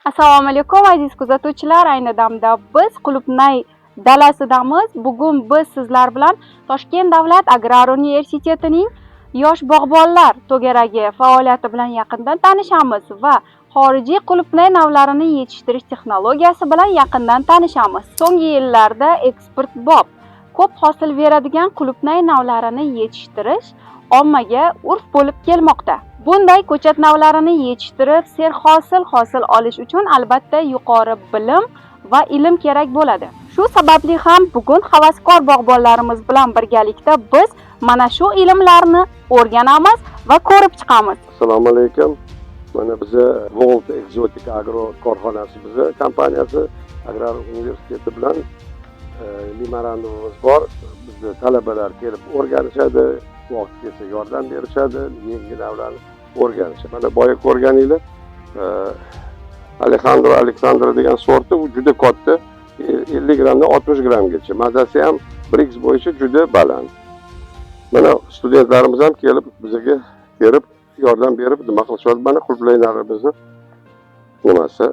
Assalomu alaykum aziz kuzatuvchilar. Ayni damda biz Qulupnay dalasidamiz. Bugun biz sizlar bilan Toshkent davlat agrar universitetining yosh bog'bonlar to'garagi faoliyati bilan yaqindan tanishamiz va xorijiy qulupnay navlarini yetishtirish texnologiyasi bilan yaqindan tanishamiz. So'nggi yillarda eksportbop ko'p hosil beradigan qulupnay navlarini yetishtirish ommaga urf bo'lib kelmoqda. Bunday ko'chat navlarini yetishtirib, serhosil hosil olish uchun albatta yuqori bilim va ilm kerak bo'ladi. Shu sababli ham bugun havaskor bog'bonlarimiz bilan birgalikda biz mana shu ilmlarni o'rganamiz va ko'rib chiqamiz. Assalomu alaykum. Mana biza Volt Exotic Agro korxonasi biza kompaniyasi Agrar universiteti bilan memorandumimiz bor. Bizda talabalar kelib o'rganishadi, vaqt kelsa yordam berishadi, yangi navlarni o'rganishadi. Mana boya ko'rganinglar Alejandro Alexandra degan sorti u juda katta, 50 grammdan 60 grammgacha. Mazasi ham 1x bo'yicha juda baland. Mana studentlarimiz ham kelib bizga terib yordam berib nima qilishyapti. Mana qulupnaylarimizni nimasi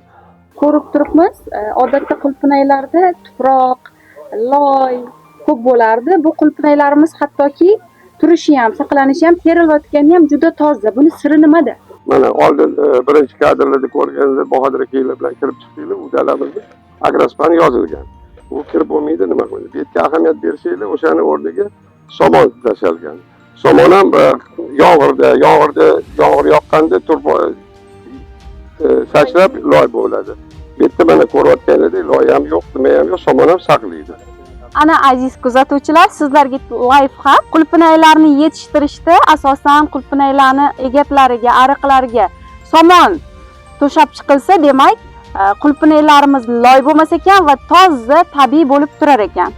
Ko'rib turibmiz, odatda qulupnaylarda tuproq, loy ko'p bo'lardi. Bu qulupnaylarimiz hattoki turishi ham, saqlanishi ham, terilayotgani ham juda toza. Buni siri nimada? Mana oldin birinchi kadrlarda ko'rganda Bahodir akalar bilan kirib chiqdinglar, u dalamizda agrospan yozilgan. U kirib bo'lmaydi, nima qiladi? Bu yerga ahamiyat bersanglar, o'shani o'rniga somon tashalgan. Somon ham yomg'ir yoqqanda sachrab loy bo'ladi. Bu yerda mana ko'rayotganinglardek loy ham yo'q, nima ham yo'q, somon ham saqlaydi. Ana aziz kuzatuvchilar, sizlarga layfhak. Qulupnaylarni yetishtirishda asosan qulupnaylarni egatlariga, ariqlariga somon to'shab chiqilsa, demak, qulupnaylarimiz loy bo'lmas ekan va toza, tabiiy bo'lib turar ekan.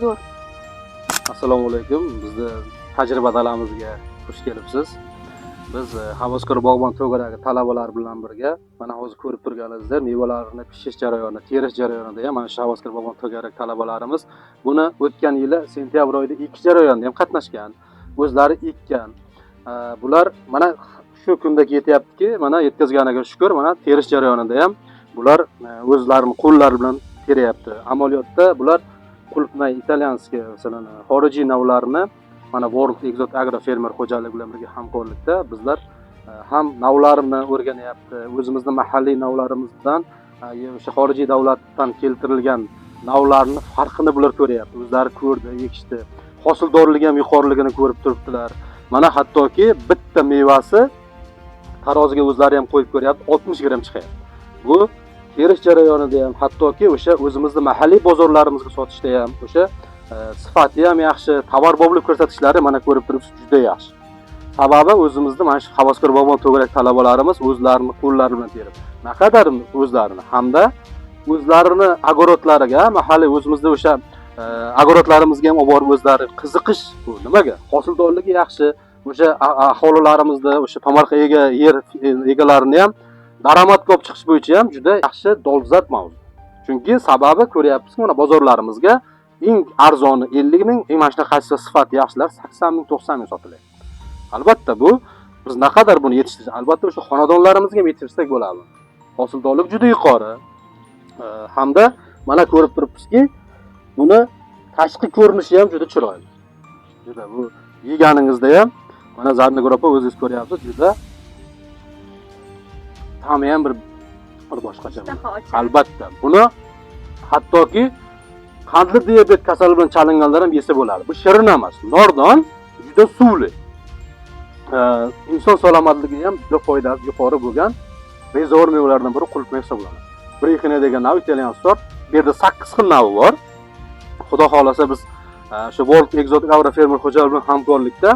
Zo'r. Assalomu alaykum. Bizni tajriba dalamizga xush kelibsiz. Biz havaskor bog'bon to'garagi talabalar bilan birga mana hozir ko'rib turganingizdek mevalarni pishish jarayoni, terish jarayonida ham mana shu havaskor bog'bon to'garagi talabalarimiz buni o'tgan yili sentyabr oyida ikki jarayonda ham qatnashgan, o'zlari ekkan. Bular mana shu kunda yetyaptiki, mana yetkazganiga shukr, mana terish jarayonida ham bular o'zlarining qo'llari bilan teryapti. Amaliyotda bular qulupnay italyanskiy, masalan, xorijiy navlarini mana World Exotic Agro fermer xo'jaligi bilan birga hamkorlikda bizlar ham navlarini o'rganyapti. O'zimizning mahalliy navlarimizdan o'sha xorijiy davlatdan keltirilgan navlarni farqini bular ko'ryapti. O'zlari ko'rdi, ekishdi. Hosildorligi ham yuqoriligini ko'rib turibdilar. Mana hattoki bitta mevasi taroziga o'zlari ham qo'yib ko'ryapti, 60 gramm chiqyapti. Bu terish jarayonida ham hattoki o'sha o'zimizning mahalliy bozorlarimizga sotishda ham o'sha sifati ham yaxshi, tovarbobliq ko'rsatishlari mana ko'rib turibsiz juda yaxshi. Sababi o'zimizning mana shu havaskor bog'bon to'garak talabalarimiz o'zlarini qo'llari bilan terib, naqadar o'zlarini hamda o'zlarini agorodlariga, mahalliy o'zimizda o'sha agorodlarimizga ham olib borib o'zlari qiziqish bu nimaga? Hosildorligi yaxshi, o'sha aholilarimizda o'sha tomorqa yer egalarini ham daromad olib chiqish bo'yicha ham juda yaxshi dolzarb mavzu. Chunki sababi ko'ryapsiz, mana bozorlarimizga eng arzoni 50 ming, eng mana shunaqa sifati yaxshilar 80 ming, 90 ming sotilyapti. Albatta bu biz naqadar buni yetishtirish, albatta o'sha xonadonlarimizga ham yetishtirsak bo'ladi. Hosildorlik juda yuqori. Hamda mana ko'rib turibsizki, buni tashqi ko'rinishi ham juda chiroyli. Juda bu yeganingizda ham mana Zarnigor opa o'zingiz ko'ryapsiz, juda ta'mi ham bir boshqacha. Albatta buni hattoki qandli diabet kasali bilan chalinganlar ham yesa bo'ladi. Bu shirin emas, nordon, juda suvli. Inson salomatligiga ham juda foydasi yuqori bo'lgan rezerv mevalardan biri qulupnay hisoblanadi. Brixine degan nav italyan sort. Bu yerda 8 xil navi bor. Xudo xolasa biz shu World Exotic Agro fermer xo'jaligi bilan hamkorlikda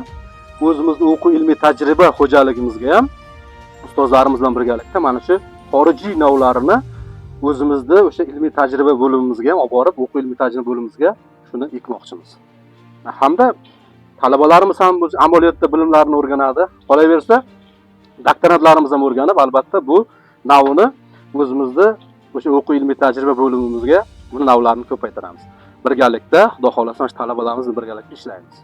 o'zimizning o'quv ilmiy tajriba xo'jaligimizga ham ustozlarimiz bilan birgalikda mana shu xorijiy navlarini o'zimizda o'sha ilmiy tajriba bo'limimizga ham olib borib, o'quv ilmiy tajriba bo'limimizga shuni ekmoqchimiz. Hamda talabalarimiz ham o'z amaliyotda bilimlarini o'rganadi. Qolaversa, doktorantlarimiz ham o'rganib, albatta bu navni o'zimizda o'sha o'quv ilmiy tajriba bo'limimizga bu navlarni ko'paytiramiz. Birgalikda, xudo xolasa, talabalarimiz bilan birgalikda ishlaymiz.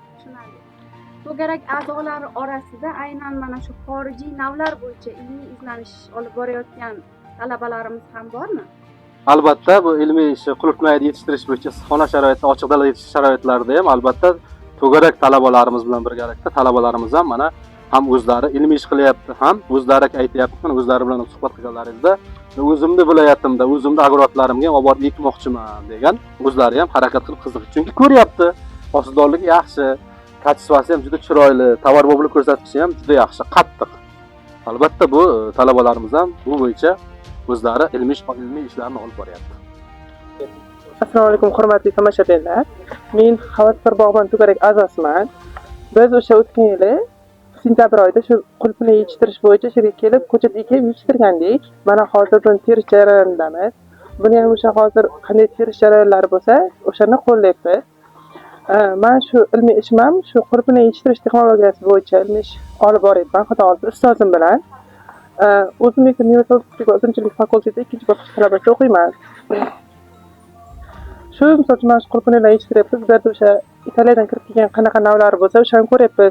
to'garak a'zolari orasida aynan mana shu xorijiy navlar bo'yicha ilmiy izlanish olib borayotgan talabalarimiz ham bormi? Albatta bu ilmiy qulupnayni yetishtirish bo'yicha issiqxona sharoitida, ochiq dalada yetishtirish sharoitlarida ham albatta to'garak talabalarimiz bilan birgalikda talabalarimiz ham mana ham o'zlari ilmiy ish qilyapti, ham o'zlari aytyapti, mana o'zlari bilan suhbat qilganlaringizda o'zimni viloyatimda, o'zimni agrodlarimga ham olib borib ekmoqchiman degan o'zlari ham harakat qilib qiziqdi. Chunki ko'ryapti, hosildorligi yaxshi, kачествоsi ham juda chiroyli, tovarboblilik ko'rsatkichi ham juda yaxshi, qattiq. Albatta bu talabalarimiz ham bu bo'yicha o'zlari ilmiy ishlarni olib boryapti. Assalomu alaykum hurmatli tomoshabinlar. Men Havaskor bog'bon to'garak a'zosiman. Biz o'sha o'tgan yili sentabr oyida shu qulupni yetishtirish bo'yicha shu yerga kelib ko'chat ekib yetishtirgandik. Mana hozir buni terish jarayonidamiz. Buni ham o'sha hozir qanday terish jarayonlari bo'lsa, o'shani qo'llayapmiz. Men shu ilmiy ishim ham shu qulupni yetishtirish texnologiyasi bo'yicha ilmiy ish olib boryapman. Xudo xolisa ustozim bilan. O'zim Universitet uzumchilik fakultetida 2-bosqich talabasi o'qiyman. Shu misol uchun mana shu qulupniylarni yetishtiryapmiz. Bizlarda o'sha Italiyadan kirib kelgan qanaqa navlari bo'lsa, o'shani ko'ryapmiz.